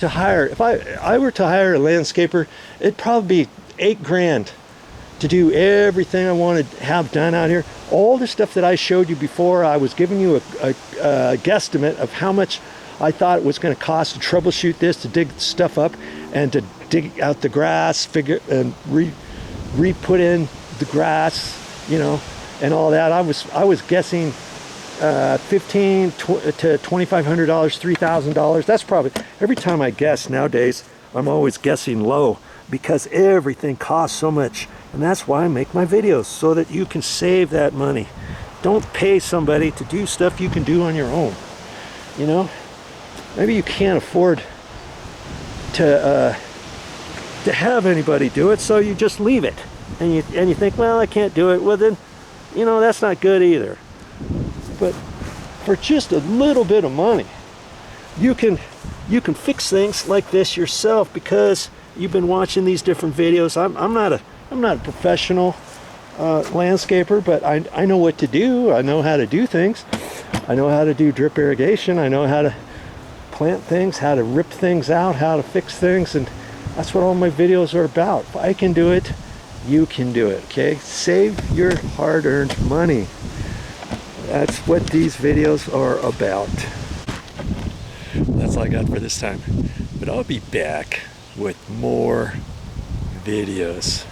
To hire, if I were to hire a landscaper, it'd probably be $8 grand to do everything I want to have done out here. All the stuff that I showed you before, I was giving you a guesstimate of how much I thought it was going to cost to troubleshoot this, to dig stuff up, and to dig out the grass, and re-put in the grass, you know, and all that. I was guessing $1,500 to $2,500, $3,000. That's probably, every time I guess nowadays, I'm always guessing low because everything costs so much. And that's why I make my videos, so that you can save that money. Don't pay somebody to do stuff you can do on your own. You know, maybe you can't afford to have anybody do it, so you just leave it. And you think, well, I can't do it. Well, then, you know, that's not good either. But for just a little bit of money, you can fix things like this yourself, because you've been watching these different videos. I'm not a professional landscaper, but I know what to do. I know how to do things. I know how to do drip irrigation. I know how to plant things, how to rip things out, how to fix things, and that's what all my videos are about. If I can do it, you can do it. Okay, save your hard-earned money. That's what these videos are about. That's all I got for this time, but I'll be back with more videos.